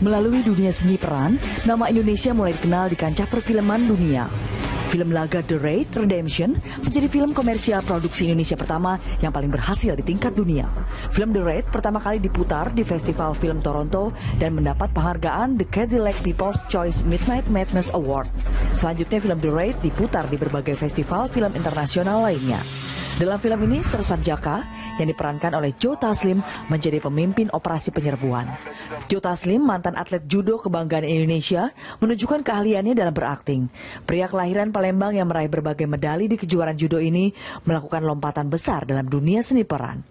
Melalui dunia seni peran, nama Indonesia mulai dikenal di kancah perfilman dunia. Film laga The Raid Redemption menjadi film komersial produksi Indonesia pertama yang paling berhasil di tingkat dunia. Film The Raid pertama kali diputar di Festival Film Toronto dan mendapat penghargaan The Cadillac People's Choice Midnight Madness Award. Selanjutnya film The Raid diputar di berbagai festival film internasional lainnya. Dalam film ini, Sersan Jaka yang diperankan oleh Joe Taslim menjadi pemimpin operasi penyerbuan. Joe Taslim, mantan atlet judo kebanggaan Indonesia, menunjukkan keahliannya dalam berakting. Pria kelahiran Palembang yang meraih berbagai medali di kejuaraan judo ini melakukan lompatan besar dalam dunia seni peran.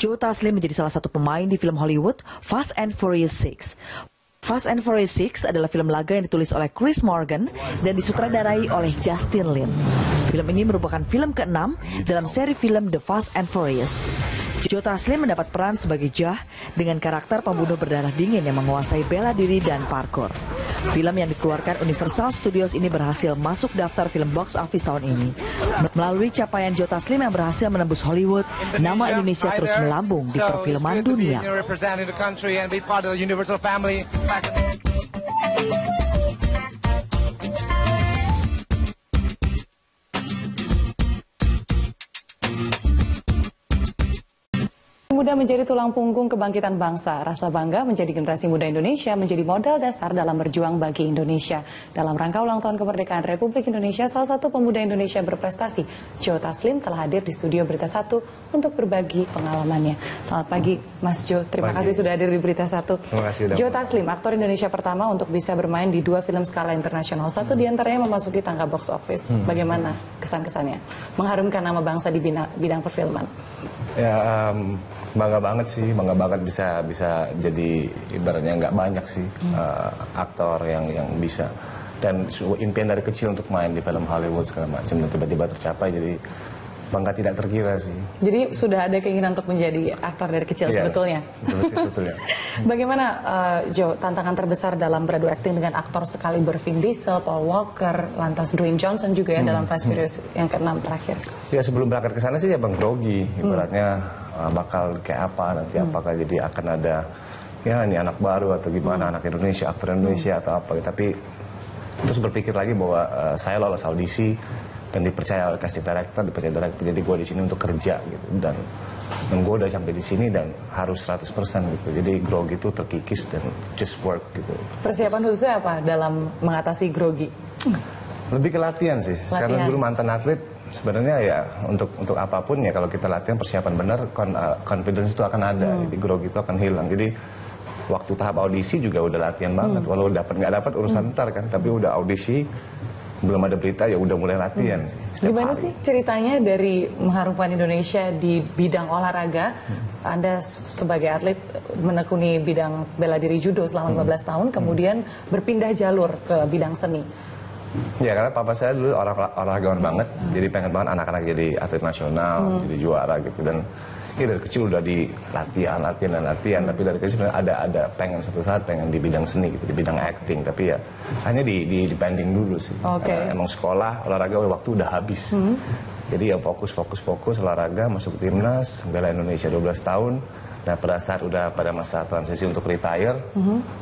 Joe Taslim menjadi salah satu pemain di film Hollywood Fast and Furious 6. Fast and Furious 6 adalah film laga yang ditulis oleh Chris Morgan dan disutradarai oleh Justin Lin. Film ini merupakan film ke-6 dalam seri film The Fast and Furious. Joe Taslim mendapat peran sebagai Jah dengan karakter pembunuh berdarah dingin yang menguasai bela diri dan parkour. Film yang dikeluarkan Universal Studios ini berhasil masuk daftar film box office tahun ini. Melalui capaian Joe Taslim yang berhasil menembus Hollywood, nama Indonesia terus melambung di perfilman dunia. Muda menjadi tulang punggung kebangkitan bangsa. Rasa bangga menjadi generasi muda Indonesia menjadi modal dasar dalam berjuang bagi Indonesia. Dalam rangka ulang tahun kemerdekaan Republik Indonesia, salah satu pemuda Indonesia berprestasi, Joe Taslim, telah hadir di studio Berita 1 untuk berbagi pengalamannya. Selamat pagi, Mas Joe. Terima kasih sudah hadir di Berita 1. Terima kasih. Joe Taslim, aktor Indonesia pertama untuk bisa bermain di 2 film skala internasional. Satu diantaranya memasuki tangga box office. Bagaimana kesan-kesannya mengharumkan nama bangsa di bidang perfilman? Ya, bangga banget sih, bangga banget bisa jadi ibaratnya nggak banyak sih aktor yang bisa, dan impian dari kecil untuk main di film Hollywood segala macam dan tiba-tiba tercapai, jadi bangga tidak terkira sih. Jadi sudah ada keinginan untuk menjadi aktor dari kecil sebetulnya. Sebetulnya. Bagaimana Joe, tantangan terbesar dalam beradu akting dengan aktor sekaliber Vin Diesel, Paul Walker, lantas Dwayne Johnson juga ya dalam Fast Furious yang ke-6 terakhir? Ya sebelum berangkat ke sana sih ya bang grogi, ibaratnya bakal kayak apa nanti, apakah jadi akan ada ya ini anak baru atau gimana, anak Indonesia, aktor Indonesia atau apa, tapi terus berpikir lagi bahwa saya lolos audisi dan dipercaya oleh casting director, jadi gue di sini untuk kerja gitu, dan gue udah sampai di sini dan harus 100% gitu, jadi grogi itu terkikis dan just work gitu. Persiapan khususnya apa dalam mengatasi grogi? Lebih ke latihan sih, sekarang dulu mantan atlet. Sebenarnya ya untuk apapun ya kalau kita latihan persiapan benar, confidence itu akan ada, jadi grogi itu akan hilang. Jadi waktu tahap audisi juga udah latihan banget, walau dapat nggak dapat urusan ntar kan, tapi udah audisi belum ada berita ya udah mulai latihan sih. Gimana sih ceritanya dari mengharumkan Indonesia di bidang olahraga? Anda sebagai atlet menekuni bidang bela diri judo selama 15 tahun, kemudian berpindah jalur ke bidang seni. Ya karena papa saya dulu olahragawan banget, jadi pengen banget anak-anak jadi atlet nasional, jadi juara gitu, dan ya dari kecil udah di latihan, tapi dari kecil sebenarnya ada pengen suatu saat pengen di bidang seni gitu, di bidang acting, tapi ya hanya di pending dulu sih. Karena emang sekolah olahraga waktu udah habis. Jadi ya fokus olahraga, masuk timnas, bela Indonesia 12 tahun. Nah pada saat udah pada masa transisi untuk retire,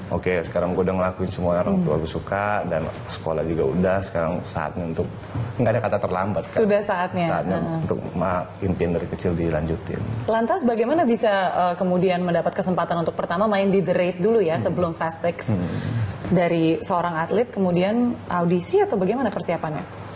oke, sekarang gue udah ngelakuin semua orang tua gue suka, dan sekolah juga udah, sekarang saatnya untuk, nggak ada kata terlambat kan? Sudah saatnya untuk impian dari kecil dilanjutin. Lantas bagaimana bisa kemudian mendapat kesempatan untuk pertama main di The Raid dulu ya, sebelum Fast 6, dari seorang atlet kemudian audisi atau bagaimana persiapannya?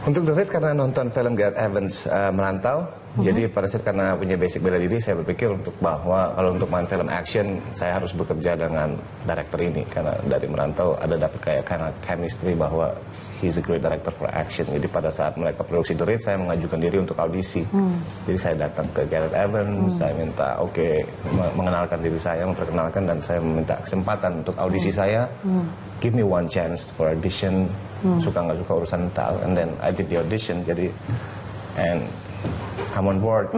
Untuk The Raid karena nonton film Gareth Evans Merantau. Jadi pada saat karena punya basic bela diri, saya berpikir untuk bahwa kalau untuk main film action saya harus bekerja dengan director ini, karena dari Merantau ada dapat kayak karena chemistry bahwa he's a great director for action. Jadi pada saat mereka produksi The Raid, saya mengajukan diri untuk audisi. Jadi saya datang ke Gareth Evans, saya minta mengenalkan diri saya, memperkenalkan, dan saya meminta kesempatan untuk audisi saya. Give me one chance for audition. Suka nggak suka urusan tal, and then I did the audition. Jadi and I'm on board.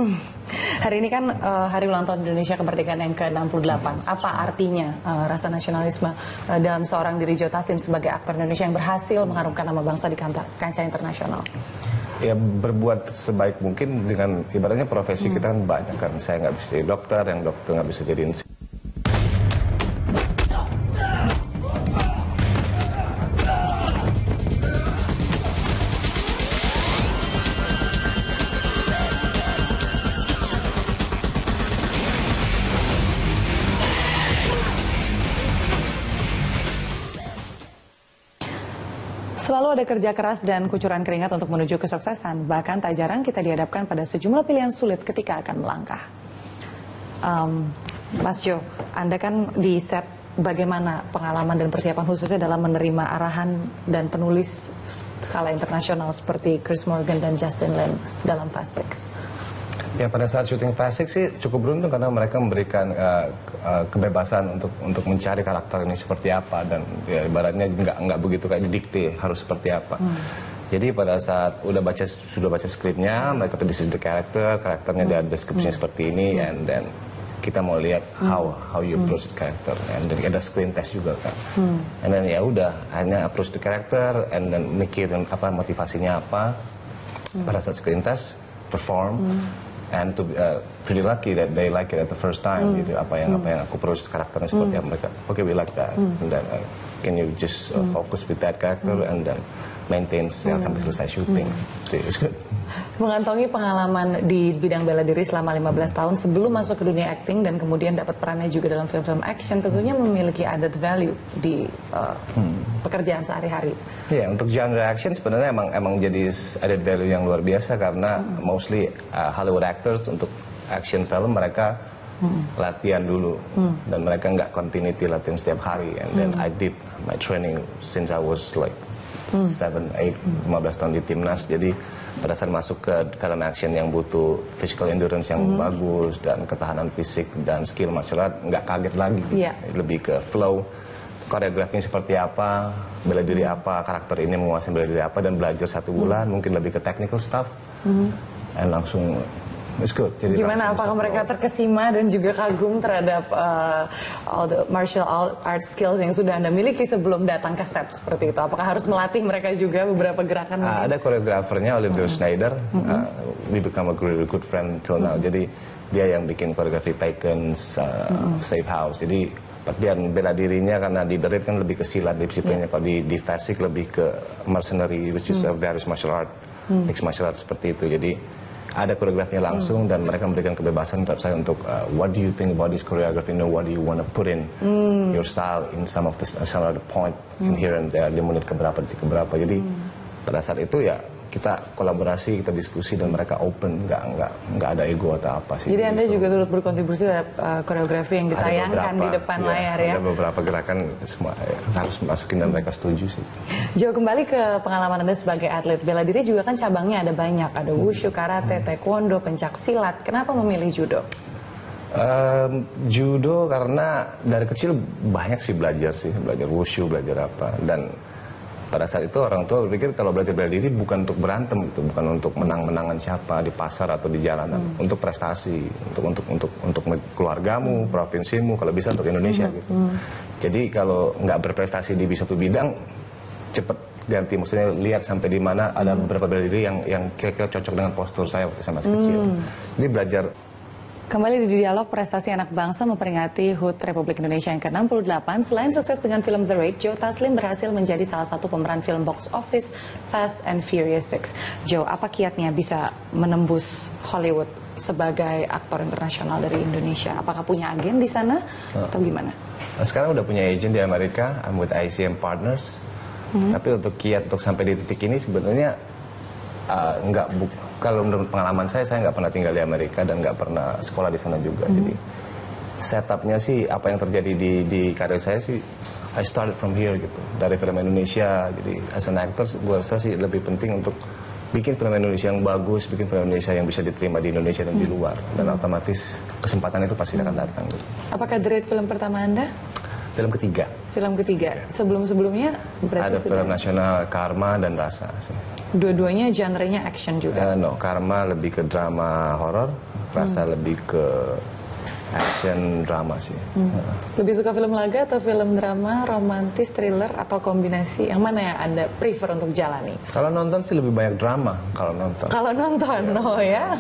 Hari ini kan hari ulang tahun Indonesia kemerdekaan yang ke-68. Apa artinya rasa nasionalisme dalam seorang diri Joe Taslim sebagai aktor Indonesia yang berhasil mengharumkan nama bangsa di kancah internasional? Ya berbuat sebaik mungkin dengan ibaratnya profesi kita kan banyak kan. Saya nggak bisa jadi dokter, yang dokter nggak bisa jadi Selalu ada kerja keras dan kucuran keringat untuk menuju kesuksesan. Bahkan tak jarang kita dihadapkan pada sejumlah pilihan sulit ketika akan melangkah. Mas Jo, Anda kan di set, bagaimana pengalaman dan persiapan khususnya dalam menerima arahan dan penulis skala internasional seperti Chris Morgan dan Justin Lin dalam Fast Six? Ya, pada saat syuting Fast Six sih cukup beruntung karena mereka memberikan kebebasan untuk mencari karakter ini seperti apa, dan ya, ibaratnya nggak begitu kayak didikte harus seperti apa. Jadi pada saat sudah baca skripnya, mereka tuh this is the karakternya ada deskripsinya seperti ini, and then kita mau lihat how you approach the character, and then ada screen test juga kan. And then ya udah hanya approach the character, and then mikirin apa motivasinya apa. Pada saat screen test perform. And to pretty lucky that they like it at the first time. Gitu. Apa yang aku approach karakternya seperti apa, mereka. Okay, we like that. And then can you just focus with that character and then maintain sampai selesai syuting. It's good. Mengantongi pengalaman di bidang bela diri selama 15 tahun sebelum masuk ke dunia acting dan kemudian dapat perannya juga dalam film-film action, tentunya memiliki added value di pekerjaan sehari-hari. Ya, untuk genre action sebenarnya emang jadi added value yang luar biasa karena mostly Hollywood actors untuk action film mereka latihan dulu dan mereka nggak continuity latihan setiap hari. And then I did my training since I was like 7, 8, 15 tahun di timnas. Jadi pada saat masuk ke film action yang butuh physical endurance yang bagus dan ketahanan fisik dan skill martial art, nggak kaget lagi. Lebih ke flow, koreografinya seperti apa, bela diri apa, karakter ini menguasai bela diri apa, dan belajar 1 bulan, mungkin lebih ke technical stuff, dan langsung it's good. Jadi gimana, apakah mereka terkesima dan juga kagum terhadap all the martial art skills yang sudah Anda miliki sebelum datang ke set seperti itu? Apakah harus melatih mereka juga beberapa gerakan? Ada koreografernya, Oliver Schneider. We become a really good friend till now. Jadi dia yang bikin koreografi Taken, Safe House. Jadi perdian bela dirinya karena di The Raid kan lebih ke silat disiplinnya. Kalau di Fast Six lebih ke mercenary, which is a various martial art, mixed martial art seperti itu. Jadi ada koreografinya langsung dan mereka memberikan kebebasan terhadap saya untuk what do you think about this choreography, what do you want to put in your style in some of the point in here and there, di menit keberapa. Jadi pada saat itu ya kita kolaborasi, kita diskusi, dan mereka open, nggak ada ego atau apa sih. Jadi Anda juga turut berkontribusi terhadap koreografi yang ditayangkan di depan layar ya? Ada beberapa gerakan semua harus masukin dan mereka setuju sih. Jo, kembali ke pengalaman Anda sebagai atlet bela diri juga kan cabangnya ada banyak, ada wushu, karate, taekwondo, pencak silat. Kenapa memilih judo? Judo karena dari kecil banyak sih belajar wushu, belajar apa, dan pada saat itu orang tua berpikir kalau belajar bela diri bukan untuk berantem gitu, bukan untuk menang-menangan siapa di pasar atau di jalanan, untuk prestasi, untuk keluargamu, provinsimu, kalau bisa untuk Indonesia gitu. Jadi kalau nggak berprestasi di suatu bidang, cepet ganti, maksudnya lihat sampai di mana ada beberapa bela diri yang kira-kira cocok dengan postur saya waktu saya masih kecil. Jadi belajar. Kembali di dialog prestasi anak bangsa memperingati HUT Republik Indonesia yang ke-68. Selain sukses dengan film The Raid, Joe Taslim berhasil menjadi salah satu pemeran film box office Fast and Furious 6. Joe, apa kiatnya bisa menembus Hollywood sebagai aktor internasional dari Indonesia? Apakah punya agen di sana atau gimana? Sekarang udah punya agent di Amerika, I'm with ICM Partners. Tapi untuk kiat untuk sampai di titik ini sebenarnya kalau menurut pengalaman saya nggak pernah tinggal di Amerika dan nggak pernah sekolah di sana juga. Jadi setupnya sih apa yang terjadi di karir saya sih, I started from here gitu, dari film Indonesia. Jadi as an actor gue rasa sih lebih penting untuk bikin film Indonesia yang bagus, bikin film Indonesia yang bisa diterima di Indonesia dan di luar, dan otomatis kesempatan itu pasti akan datang gitu. Apakah The Raid film pertama Anda? Film ketiga. Film ketiga. Sebelum-sebelumnya berarti ada film nasional Karma dan Rasa sih. Dua-duanya genre-nya action juga? No, Karma lebih ke drama horor, Rasa lebih ke action drama sih. Lebih suka film laga atau film drama, romantis, thriller, atau kombinasi? Yang mana yang Anda prefer untuk jalani? Kalau nonton sih lebih banyak drama kalau nonton. Kalau nonton, oh ya.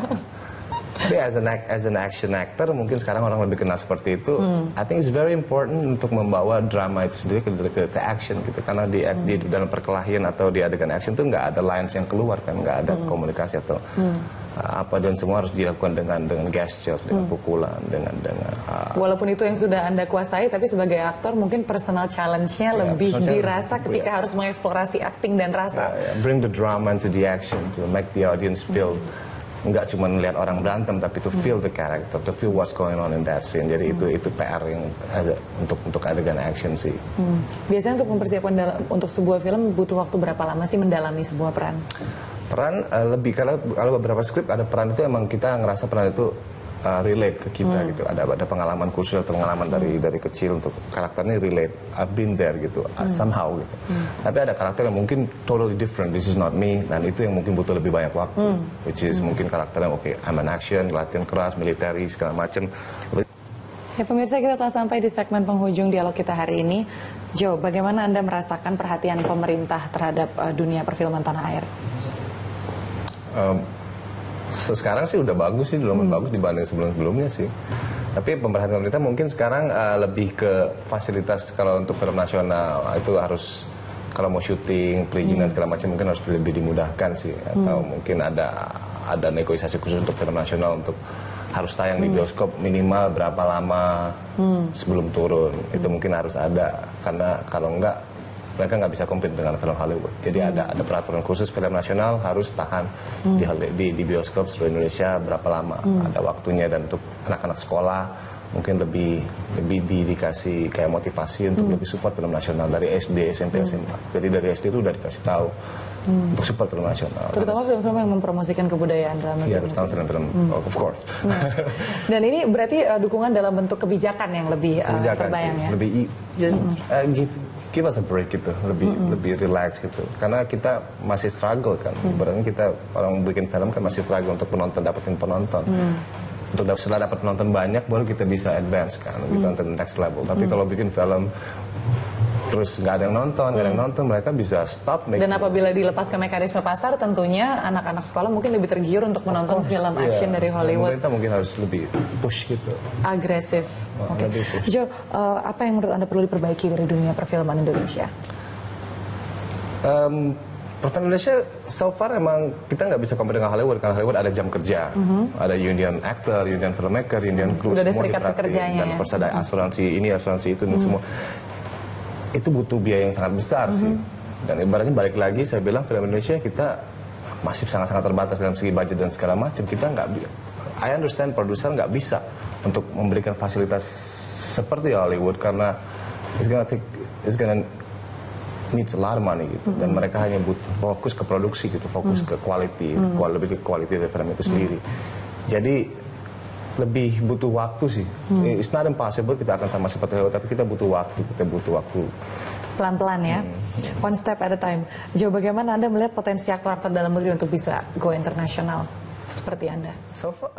Tapi as an action actor mungkin sekarang orang lebih kenal seperti itu. I think it's very important untuk membawa drama itu sendiri ke action gitu, karena di dalam perkelahian atau di adegan action itu nggak ada lines yang keluar kan, nggak ada komunikasi atau apa dan semua harus dilakukan dengan gesture, dengan pukulan, dengan walaupun itu yang sudah Anda kuasai, tapi sebagai aktor mungkin personal challenge-nya lebih dirasa ketika harus mengeksplorasi acting dan rasa. Bring the drama into the action, to make the audience feel nggak cuma melihat orang berantem, tapi to feel the character, to feel what's going on in that scene. Jadi itu PR yang untuk adegan action sih. Biasanya untuk mempersiapkan untuk sebuah film butuh waktu berapa lama sih mendalami sebuah peran? Peran lebih kalau beberapa skrip ada peran itu emang kita ngerasa peran itu relate ke kita gitu. Ada pengalaman khusus atau pengalaman dari kecil untuk karakternya relate. I've been there gitu somehow gitu. Tapi ada karakter yang mungkin totally different. This is not me, dan itu yang mungkin butuh lebih banyak waktu. Which is mungkin karakter yang I'm an action, latihan keras, military segala macam. Ya pemirsa, kita telah sampai di segmen penghujung dialog kita hari ini. Joe, bagaimana Anda merasakan perhatian pemerintah terhadap dunia perfilman tanah air? Sekarang sih udah bagus sih, lumayan bagus dibanding sebelum-sebelumnya sih. Tapi pemerhatian pemerintah mungkin sekarang lebih ke fasilitas. Kalau untuk film nasional itu harus, kalau mau syuting, perizinan segala macam mungkin harus lebih dimudahkan sih. Atau mungkin ada negosiasi khusus untuk film nasional untuk harus tayang di bioskop minimal berapa lama sebelum turun. Itu mungkin harus ada, karena kalau enggak mereka nggak bisa compete dengan film Hollywood. Jadi ada peraturan khusus, film nasional harus tahan di bioskop seluruh Indonesia berapa lama. Ada waktunya, dan untuk anak-anak sekolah mungkin lebih dikasih kayak motivasi untuk lebih support film nasional dari SD, SMP, SMA. Jadi dari SD itu udah dikasih tahu untuk support film nasional. Terutama film-film yang mempromosikan kebudayaan dalam negeri. Iya, terutama film-film, of course. Dan ini berarti dukungan dalam bentuk kebijakan yang lebih terbayang ya? Lebih give us a break gitu, lebih relax gitu. Karena kita masih struggle kan. Berarti kita orang bikin film kan masih struggle untuk dapetin penonton. Setelah dapat penonton banyak baru kita bisa advance kan, kita nonton next level. Tapi kalau bikin film terus nggak ada yang nonton, mereka bisa stop. Dan apabila dilepas ke mekanisme pasar, tentunya anak-anak sekolah mungkin lebih tergiur untuk menonton film action dari Hollywood. Pemerintah mungkin harus lebih push gitu. Agresif. Oke. Joe, apa yang menurut Anda perlu diperbaiki dari dunia perfilman Indonesia? Perfilman Indonesia so far emang kita nggak bisa compare dengan Hollywood, karena Hollywood ada jam kerja, ada union actor, union filmmaker, union crew, udah ada semua serikat pekerjanya, dan terus ada asuransi ini, asuransi itu, dan semua. Itu butuh biaya yang sangat besar sih. Dan ibaratnya balik lagi saya bilang film Indonesia kita masih sangat-sangat terbatas dalam segi budget dan segala macam. Kita nggak, I understand produser nggak bisa untuk memberikan fasilitas seperti Hollywood, karena it's gonna needs a lot of money gitu. Dan mereka hanya butuh fokus ke produksi gitu, fokus ke quality, lebih ke quality dari film itu sendiri. Jadi lebih butuh waktu sih. It's not impossible kita akan sama seperti Hollywood, tapi kita butuh waktu. Pelan-pelan ya, one step at a time. Joe, bagaimana Anda melihat potensi aktor-aktor dalam negeri untuk bisa go internasional seperti Anda? So far,